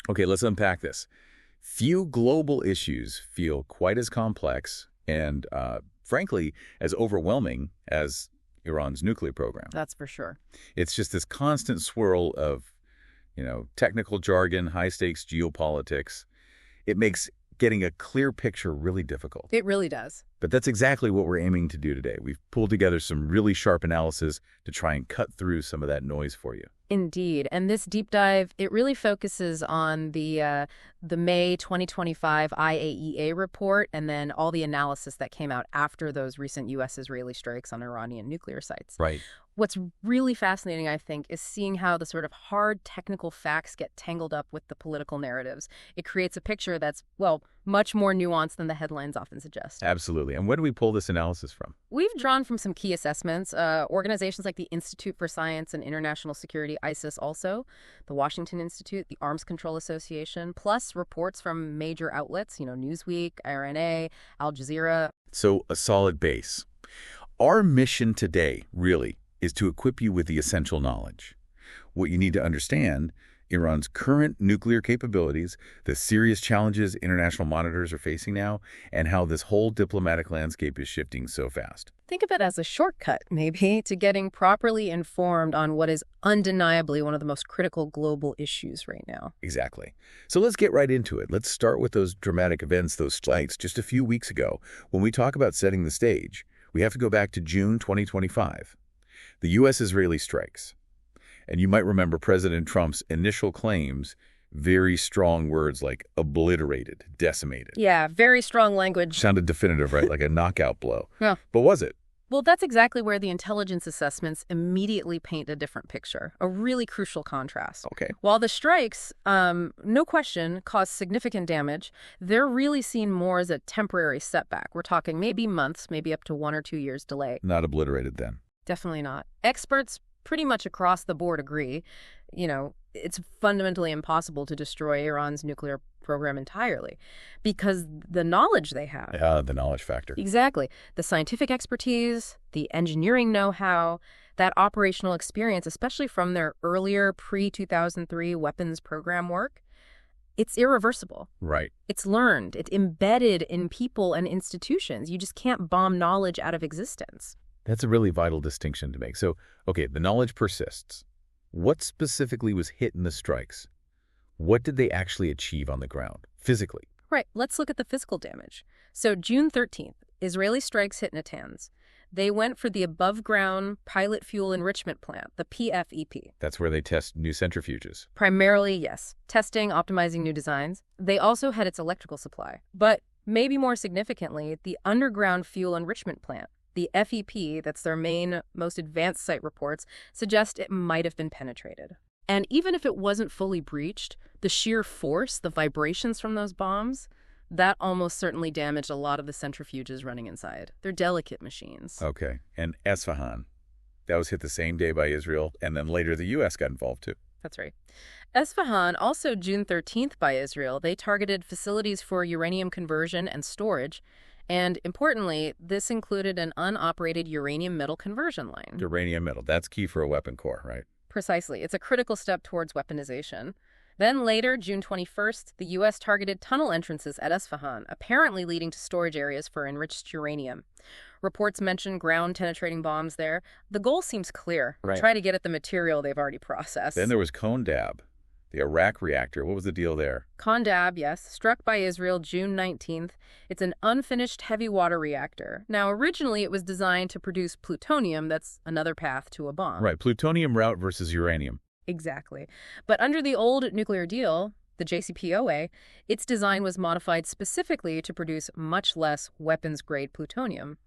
Okay, let's unpack this. Few global issues feel quite as complex and, frankly, as overwhelming as Iran's nuclear program. That's for sure. It's just this constant swirl of, technical jargon, high-stakes geopolitics. It makes getting a clear picture really difficult. It really does. But that's exactly what we're aiming to do today. We've pulled together some really sharp analysis to try and cut through some of that noise for you. Indeed. And this deep dive, it really focuses on the May 2025 IAEA report and then all the analysis that came out after those recent U.S.-Israeli strikes on Iranian nuclear sites. Right. What's really fascinating, I think, is seeing how the sort of hard technical facts get tangled up with the political narratives. It creates a picture that's, well, much more nuanced than the headlines often suggest. Absolutely. And where do we pull this analysis from? We've drawn from some key assessments. Organizations like the Institute for Science and International Security, ISIS also, the Washington Institute, the Arms Control Association, plus reports from major outlets, Newsweek, IRNA, Al Jazeera. So a solid base. Our mission today, really, is to equip you with the essential knowledge. What you need to understand, Iran's current nuclear capabilities, the serious challenges international monitors are facing now, and how this whole diplomatic landscape is shifting so fast. Think of it as a shortcut, maybe, to getting properly informed on what is undeniably one of the most critical global issues right now. Exactly. So let's get right into it. Let's start with those dramatic events, those strikes just a few weeks ago. When we talk about setting the stage, we have to go back to June 2025. The U.S.-Israeli strikes. And you might remember President Trump's initial claims, very strong words like obliterated, decimated. Yeah, very strong language. Sounded definitive, right? Like a knockout blow. Yeah. But was it? Well, that's exactly where the intelligence assessments immediately paint a different picture, a really crucial contrast. Okay. While the strikes, no question, caused significant damage, they're really seen more as a temporary setback. We're talking maybe months, maybe up to 1 or 2 years delay. Not obliterated then. Definitely not. Experts pretty much across the board agree, it's fundamentally impossible to destroy Iran's nuclear program entirely because the knowledge they have. The knowledge factor. Exactly. The scientific expertise, the engineering know-how, that operational experience, especially from their earlier pre-2003 weapons program work, it's irreversible. Right. It's learned. It's embedded in people and institutions. You just can't bomb knowledge out of existence. That's a really vital distinction to make. So, okay, the knowledge persists. What specifically was hit in the strikes? What did they actually achieve on the ground, physically? Right. Let's look at the physical damage. So June 13th, Israeli strikes hit Natanz. They went for the above-ground pilot fuel enrichment plant, the PFEP. That's where they test new centrifuges. Primarily, yes. Testing, optimizing new designs. They also had its electrical supply. But maybe more significantly, the underground fuel enrichment plant. The FEP, that's their main, most advanced site reports, suggest it might have been penetrated. And even if it wasn't fully breached, the sheer force, the vibrations from those bombs, that almost certainly damaged a lot of the centrifuges running inside. They're delicate machines. Okay. And Esfahan, that was hit the same day by Israel, and then later the U.S. got involved too. That's right. Esfahan, also June 13th by Israel, they targeted facilities for uranium conversion and storage. And importantly, this included an unoperated uranium metal conversion line. Uranium metal, that's key for a weapon core, right? Precisely. It's a critical step towards weaponization. Then later, June 21st, the U.S. targeted tunnel entrances at Esfahan, apparently leading to storage areas for enriched uranium. Reports mention ground-penetrating bombs there. The goal seems clear. Right. Try to get at the material they've already processed. Then there was Condab, the Iraq reactor. What was the deal there? Condab, yes, struck by Israel June 19th. It's an unfinished heavy water reactor. Now, originally it was designed to produce plutonium. That's another path to a bomb. Right, plutonium route versus uranium. Exactly. But under the old nuclear deal, the JCPOA, its design was modified specifically to produce much less weapons-grade plutonium.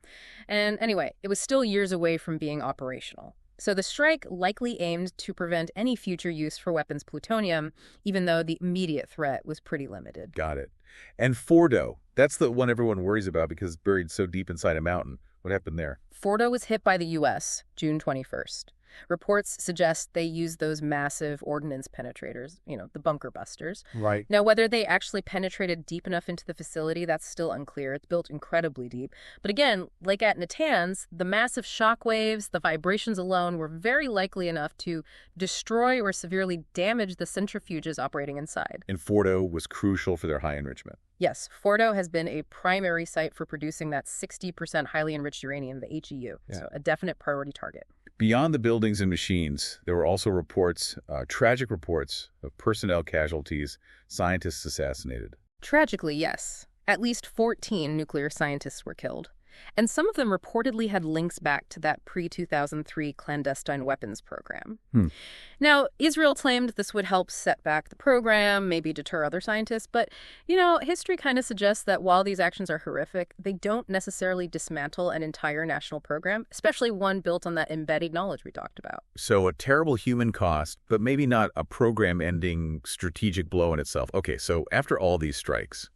And anyway, it was still years away from being operational. So the strike likely aimed to prevent any future use for weapons plutonium, even though the immediate threat was pretty limited. Got it. And Fordow, that's the one everyone worries about because it's buried so deep inside a mountain. What happened there? Fordow was hit by the U.S. June 21st. Reports suggest they used those massive ordnance penetrators, the bunker busters. Right. Now, whether they actually penetrated deep enough into the facility, that's still unclear. It's built incredibly deep. But again, like at Natanz, the massive shock waves, the vibrations alone were very likely enough to destroy or severely damage the centrifuges operating inside. And Fordow was crucial for their high enrichment. Yes, Fordow has been a primary site for producing that 60% highly enriched uranium, the HEU, so a definite priority target. Beyond the buildings and machines, there were also reports, tragic reports, of personnel casualties, scientists assassinated. Tragically, yes. At least 14 nuclear scientists were killed. And some of them reportedly had links back to that pre-2003 clandestine weapons program. Now, Israel claimed this would help set back the program, maybe deter other scientists, but, history kind of suggests that while these actions are horrific, they don't necessarily dismantle an entire national program, especially one built on that embedded knowledge we talked about. So a terrible human cost, but maybe not a program-ending strategic blow in itself. Okay, so after all these strikes,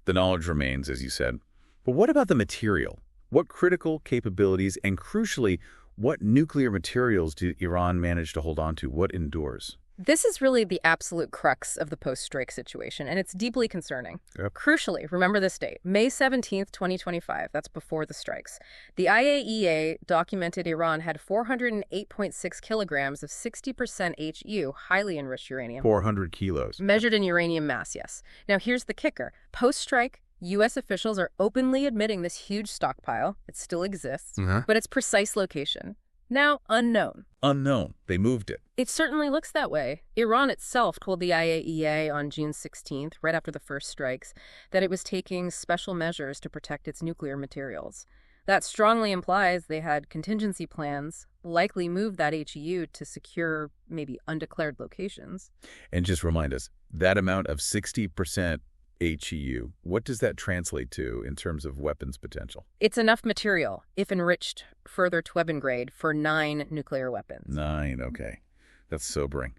the knowledge remains, as you said. But what about the material? What critical capabilities and, crucially, what nuclear materials did Iran manage to hold on to? What endures? This is really the absolute crux of the post-strike situation, and it's deeply concerning. Yep. Crucially, remember this date, May 17th, 2025. That's before the strikes. The IAEA documented Iran had 408.6 kilograms of 60% HU, highly enriched uranium. 400 kilos. Measured in uranium mass, yes. Now, here's the kicker. Post-strike, U.S. officials are openly admitting this huge stockpile. It still exists, but its precise location, now unknown. Unknown. They moved it. It certainly looks that way. Iran itself told the IAEA on June 16th, right after the first strikes, that it was taking special measures to protect its nuclear materials. That strongly implies they had contingency plans, likely moved that HEU to secure maybe undeclared locations. And just remind us, that amount of 60% HEU, what does that translate to in terms of weapons potential? It's enough material, if enriched further to weapon grade, for 9 nuclear weapons. 9, okay. That's sobering.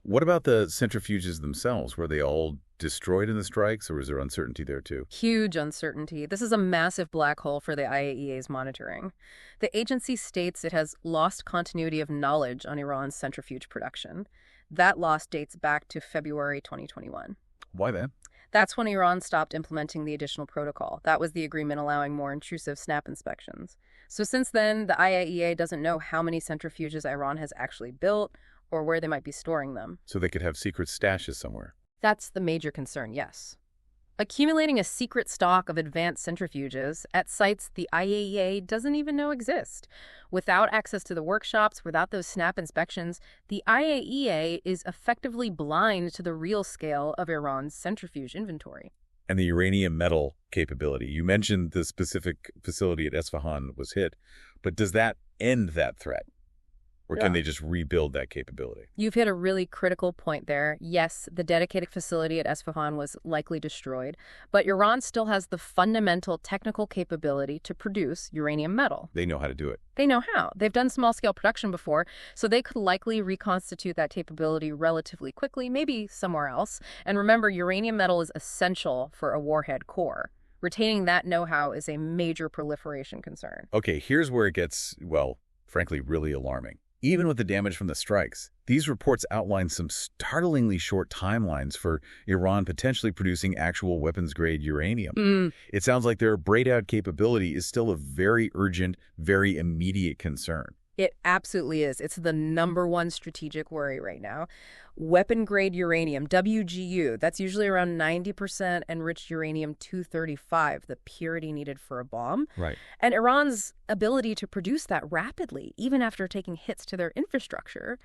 What about the centrifuges themselves? Were they all destroyed in the strikes, or was there uncertainty there too? Huge uncertainty. This is a massive black hole for the IAEA's monitoring. The agency states it has lost continuity of knowledge on Iran's centrifuge production. That loss dates back to February 2021. Why then? That's when Iran stopped implementing the additional protocol. That was the agreement allowing more intrusive snap inspections. So since then, the IAEA doesn't know how many centrifuges Iran has actually built or where they might be storing them. So they could have secret stashes somewhere. That's the major concern, yes. Accumulating a secret stock of advanced centrifuges at sites the IAEA doesn't even know exist. Without access to the workshops, without those snap inspections, the IAEA is effectively blind to the real scale of Iran's centrifuge inventory. And the uranium metal capability. You mentioned the specific facility at Esfahan was hit, but does that end that threat? Or can they just rebuild that capability? You've hit a really critical point there. Yes, the dedicated facility at Esfahan was likely destroyed, but Iran still has the fundamental technical capability to produce uranium metal. They know how to do it. They know how. They've done small-scale production before, so they could likely reconstitute that capability relatively quickly, maybe somewhere else. And remember, uranium metal is essential for a warhead core. Retaining that know-how is a major proliferation concern. Okay, here's where it gets, well, frankly, really alarming. Even with the damage from the strikes, these reports outline some startlingly short timelines for Iran potentially producing actual weapons-grade uranium. It sounds like their braid-out capability is still a very urgent, very immediate concern. It absolutely is. It's the #1 strategic worry right now. Weapon-grade uranium, WGU, that's usually around 90% enriched uranium-235, the purity needed for a bomb. Right. And Iran's ability to produce that rapidly, even after taking hits to their infrastructure,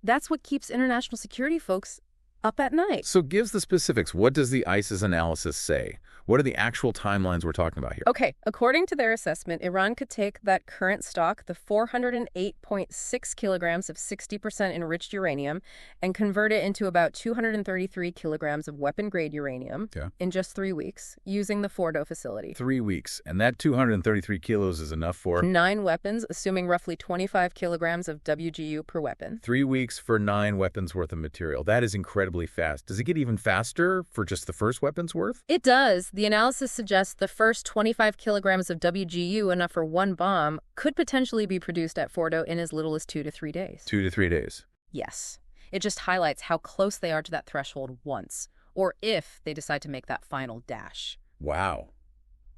that's what keeps international security folks up at night. So give us the specifics. What does the ISIS analysis say? What are the actual timelines we're talking about here? Okay, according to their assessment, Iran could take that current stock, the 408.6 kilograms of 60% enriched uranium, and convert it into about 233 kilograms of weapon-grade uranium in just 3 weeks using the Fordow facility. 3 weeks. And that 233 kilos is enough for? 9 weapons, assuming roughly 25 kilograms of WGU per weapon. 3 weeks for 9 weapons worth of material. That is incredibly incredibly fast. Does it get even faster for just the first weapon's worth? It does. The analysis suggests the first 25 kilograms of WGU, enough for one bomb, could potentially be produced at Fordow in as little as 2 to 3 days. 2 to 3 days. Yes. It just highlights how close they are to that threshold once, or if they decide to make that final dash. Wow.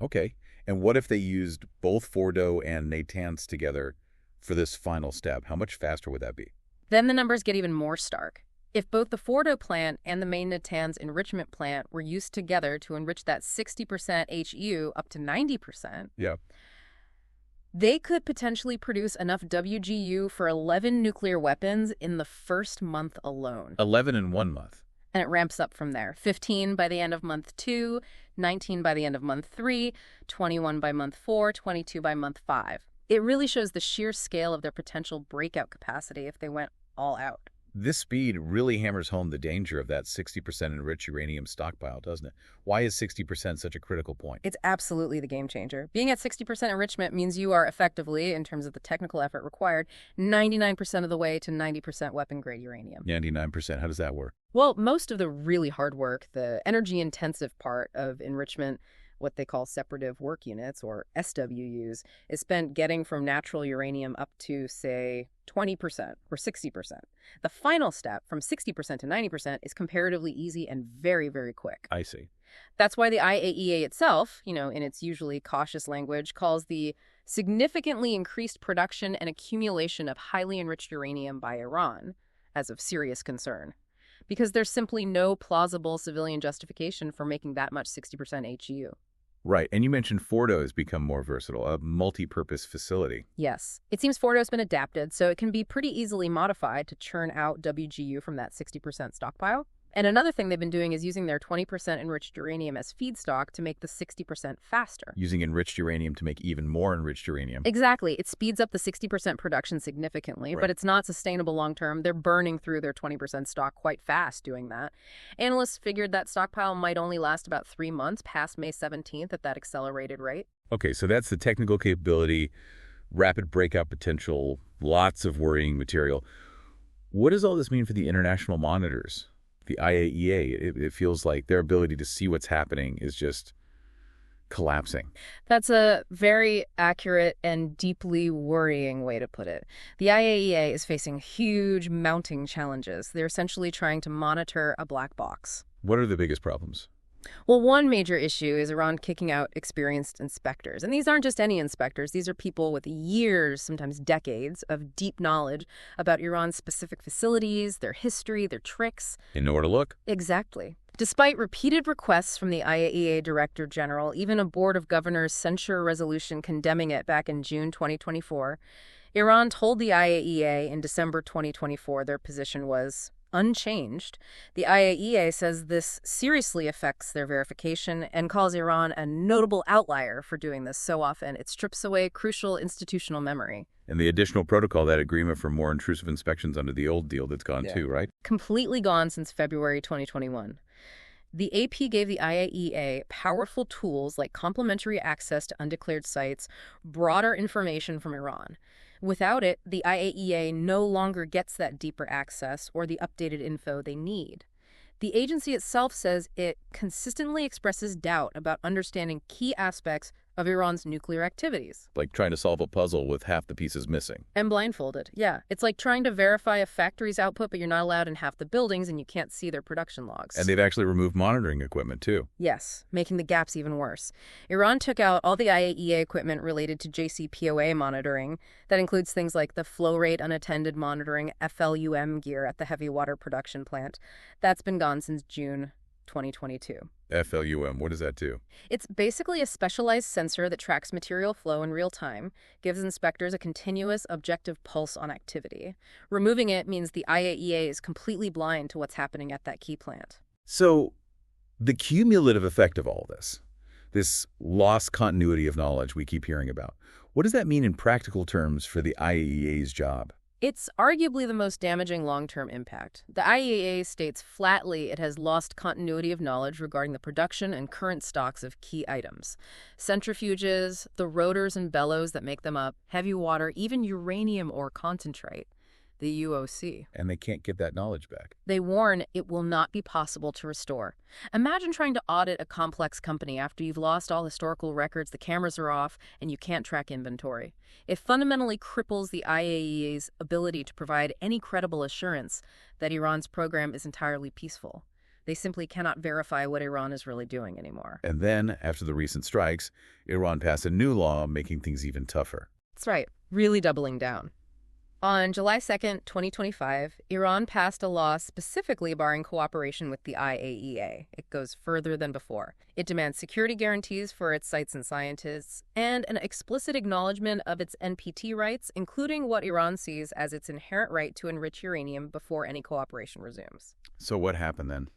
Okay. And what if they used both Fordow and Natanz together for this final step? How much faster would that be? Then the numbers get even more stark. If both the Fordow plant and the main Natanz enrichment plant were used together to enrich that 60% HU up to 90%, yeah, they could potentially produce enough WGU for 11 nuclear weapons in the first month alone. 11 in 1 month. And it ramps up from there. 15 by the end of month 2, 19 by the end of month 3, 21 by month 4, 22 by month 5. It really shows the sheer scale of their potential breakout capacity if they went all out. This speed really hammers home the danger of that 60% enriched uranium stockpile, doesn't it? Why is 60% such a critical point? It's absolutely the game changer. Being at 60% enrichment means you are effectively, in terms of the technical effort required, 99% of the way to 90% weapon-grade uranium. 99%. How does that work? Well, most of the really hard work, the energy-intensive part of enrichment, what they call separative work units, or SWUs, is spent getting from natural uranium up to, say, 20% or 60%. The final step, from 60% to 90%, is comparatively easy and very, very quick. I see. That's why the IAEA itself, in its usually cautious language, calls the significantly increased production and accumulation of highly enriched uranium by Iran as of serious concern. Because there's simply no plausible civilian justification for making that much 60% HU. Right. And you mentioned Fordow has become more versatile, a multi-purpose facility. Yes. It seems Fordow's been adapted, so it can be pretty easily modified to churn out WGU from that 60% stockpile. And another thing they've been doing is using their 20% enriched uranium as feedstock to make the 60% faster. Using enriched uranium to make even more enriched uranium. Exactly. It speeds up the 60% production significantly, Right. But it's not sustainable long term. They're burning through their 20% stock quite fast doing that. Analysts figured that stockpile might only last about 3 months past May 17th at that accelerated rate. Okay, so that's the technical capability, rapid breakout potential, lots of worrying material. What does all this mean for the international monitors? The IAEA, it feels like their ability to see what's happening is just collapsing. That's a very accurate and deeply worrying way to put it. The IAEA is facing huge mounting challenges. They're essentially trying to monitor a black box. What are the biggest problems? Well, one major issue is Iran kicking out experienced inspectors. And these aren't just any inspectors. These are people with years, sometimes decades, of deep knowledge about Iran's specific facilities, their history, their tricks. They know where to look. Exactly. Despite repeated requests from the IAEA Director General, even a Board of Governors censure resolution condemning it back in June 2024, Iran told the IAEA in December 2024 their position was unchanged. The IAEA says this seriously affects their verification and calls Iran a notable outlier for doing this so often. It strips away crucial institutional memory. And the additional protocol, that agreement for more intrusive inspections under the old deal, that's gone too, right? Completely gone since February 2021. The AP gave the IAEA powerful tools like complementary access to undeclared sites, broader information from Iran. Without it, the IAEA no longer gets that deeper access or the updated info they need. The agency itself says it consistently expresses doubt about understanding key aspects of Iran's nuclear activities. Like trying to solve a puzzle with half the pieces missing. And blindfolded, yeah. It's like trying to verify a factory's output, but you're not allowed in half the buildings and you can't see their production logs. And they've actually removed monitoring equipment, too. Yes, making the gaps even worse. Iran took out all the IAEA equipment related to JCPOA monitoring. That includes things like the flow rate unattended monitoring FLUM gear at the heavy water production plant. That's been gone since June 2022. FLUM, what does that do? It's basically a specialized sensor that tracks material flow in real time, gives inspectors a continuous, objective pulse on activity. Removing it means the IAEA is completely blind to what's happening at that key plant. So, the cumulative effect of all this lost continuity of knowledge we keep hearing about, what does that mean in practical terms for the IAEA's job? It's arguably the most damaging long-term impact. The IAEA states flatly it has lost continuity of knowledge regarding the production and current stocks of key items. Centrifuges, the rotors and bellows that make them up, heavy water, even uranium ore concentrate. the UOC. And they can't get that knowledge back. They warn it will not be possible to restore. Imagine trying to audit a complex company after you've lost all historical records, the cameras are off, and you can't track inventory. It fundamentally cripples the IAEA's ability to provide any credible assurance that Iran's program is entirely peaceful. They simply cannot verify what Iran is really doing anymore. And then, after the recent strikes, Iran passed a new law making things even tougher. That's right, really doubling down. On July 2nd, 2025, Iran passed a law specifically barring cooperation with the IAEA. It goes further than before. It demands security guarantees for its sites and scientists, and an explicit acknowledgement of its NPT rights, including what Iran sees as its inherent right to enrich uranium before any cooperation resumes. So what happened then?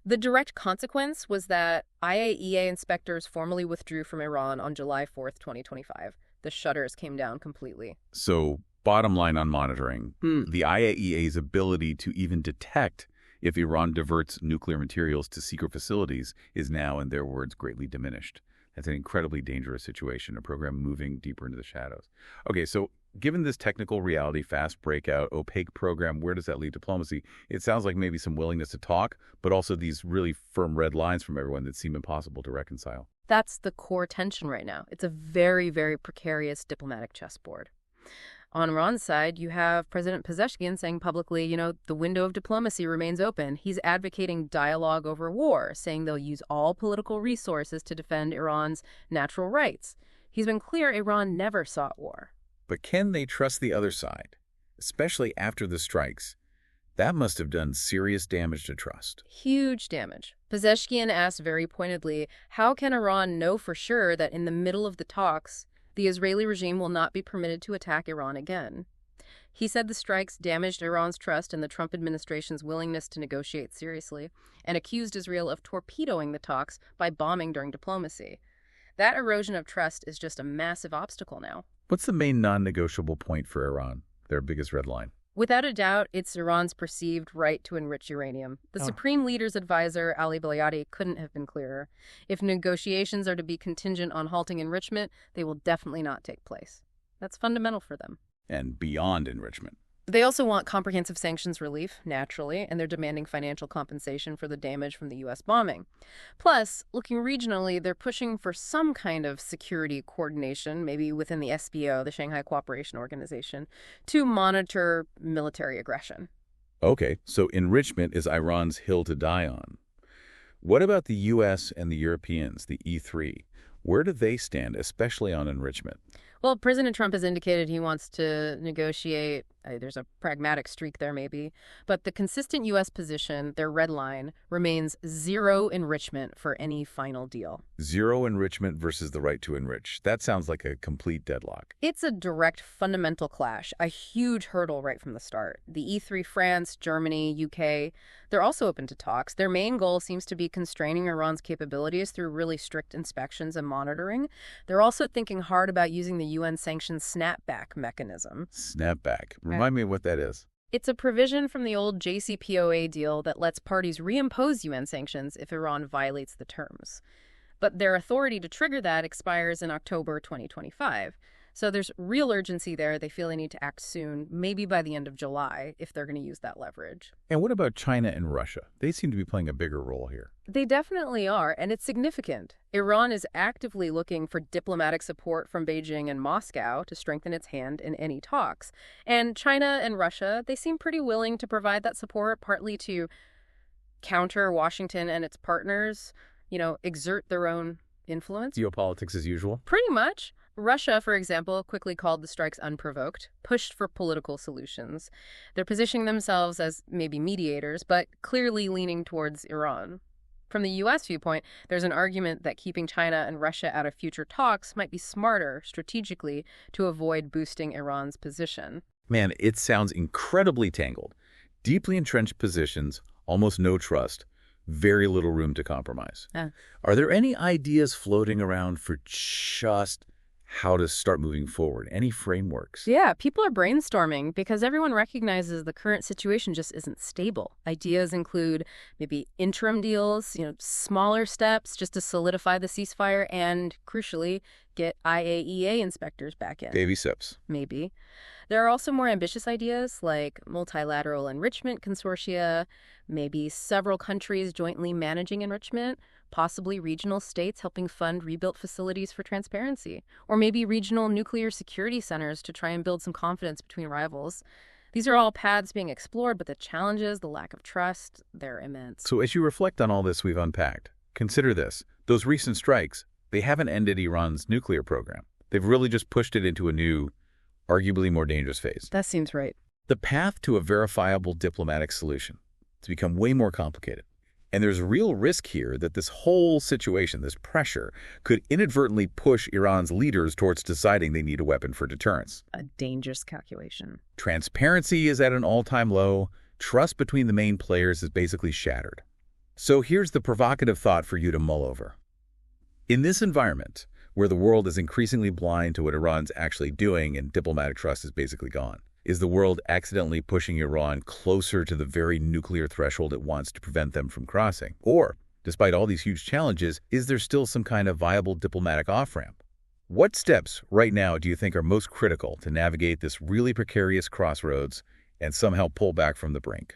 The direct consequence was that IAEA inspectors formally withdrew from Iran on July 4th, 2025. The shutters came down completely. So, bottom line on monitoring, the IAEA's ability to even detect if Iran diverts nuclear materials to secret facilities is now, in their words, greatly diminished. That's an incredibly dangerous situation, a program moving deeper into the shadows. Okay, so given this technical reality, fast breakout, opaque program, where does that leave diplomacy? It sounds like maybe some willingness to talk, but also these really firm red lines from everyone that seem impossible to reconcile. That's the core tension right now. It's a very, very precarious diplomatic chessboard. On Iran's side, you have President Pezeshkian saying publicly, the window of diplomacy remains open. He's advocating dialogue over war, saying they'll use all political resources to defend Iran's natural rights. He's been clear Iran never sought war. But can they trust the other side, especially after the strikes? That must have done serious damage to trust. Huge damage. Pezeshkian asked very pointedly, how can Iran know for sure that in the middle of the talks, the Israeli regime will not be permitted to attack Iran again? He said the strikes damaged Iran's trust in the Trump administration's willingness to negotiate seriously, and accused Israel of torpedoing the talks by bombing during diplomacy. That erosion of trust is just a massive obstacle now. What's the main non-negotiable point for Iran, their biggest red line? Without a doubt, it's Iran's perceived right to enrich uranium. The Supreme Leader's advisor, Ali Balayati, couldn't have been clearer. If negotiations are to be contingent on halting enrichment, they will definitely not take place. That's fundamental for them. And beyond enrichment. They also want comprehensive sanctions relief, naturally, and they're demanding financial compensation for the damage from the U.S. bombing. Plus, looking regionally, they're pushing for some kind of security coordination, maybe within the SBO, the Shanghai Cooperation Organization, to monitor military aggression. Okay, so enrichment is Iran's hill to die on. What about the U.S. and the Europeans, the E3? Where do they stand, especially on enrichment? Well, President Trump has indicated he wants to negotiate. There's a pragmatic streak there, maybe. But the consistent U.S. position, their red line, remains zero enrichment for any final deal. Zero enrichment versus the right to enrich. That sounds like a complete deadlock. It's a direct fundamental clash, a huge hurdle right from the start. The E3, France, Germany, UK, they're also open to talks. Their main goal seems to be constraining Iran's capabilities through really strict inspections and monitoring. They're also thinking hard about using the UN sanctions snapback mechanism. Snapback. Remind me what that is. It's a provision from the old JCPOA deal that lets parties reimpose UN sanctions if Iran violates the terms. But their authority to trigger that expires in October 2025. So there's real urgency there. They feel they need to act soon, maybe by the end of July, if they're going to use that leverage. And what about China and Russia? They seem to be playing a bigger role here. They definitely are, and it's significant. Iran is actively looking for diplomatic support from Beijing and Moscow to strengthen its hand in any talks. And China and Russia, they seem pretty willing to provide that support, partly to counter Washington and its partners, exert their own influence. Geopolitics as usual? Pretty much. Russia, for example, quickly called the strikes unprovoked, pushed for political solutions. They're positioning themselves as maybe mediators, but clearly leaning towards Iran. From the U.S. viewpoint, there's an argument that keeping China and Russia out of future talks might be smarter strategically to avoid boosting Iran's position. Man, it sounds incredibly tangled. Deeply entrenched positions, almost no trust, very little room to compromise. Are there any ideas floating around for just how to start moving forward? Any frameworks? Yeah, people are brainstorming because everyone recognizes the current situation just isn't stable. Ideas include maybe interim deals, smaller steps just to solidify the ceasefire and, crucially, get IAEA inspectors back in. Baby steps. Maybe. There are also more ambitious ideas like multilateral enrichment consortia, maybe several countries jointly managing enrichment, possibly regional states helping fund rebuilt facilities for transparency, or maybe regional nuclear security centers to try and build some confidence between rivals. These are all paths being explored, but the challenges, the lack of trust, they're immense. So as you reflect on all this we've unpacked, consider this. Those recent strikes, they haven't ended Iran's nuclear program. They've really just pushed it into a new, arguably more dangerous phase. That seems right. The path to a verifiable diplomatic solution has become way more complicated. And there's real risk here that this whole situation, this pressure, could inadvertently push Iran's leaders towards deciding they need a weapon for deterrence. A dangerous calculation. Transparency is at an all-time low. Trust between the main players is basically shattered. So here's the provocative thought for you to mull over. In this environment, where the world is increasingly blind to what Iran's actually doing and diplomatic trust is basically gone, is the world accidentally pushing Iran closer to the very nuclear threshold it wants to prevent them from crossing? Or, despite all these huge challenges, is there still some kind of viable diplomatic off-ramp? What steps right now do you think are most critical to navigate this really precarious crossroads and somehow pull back from the brink?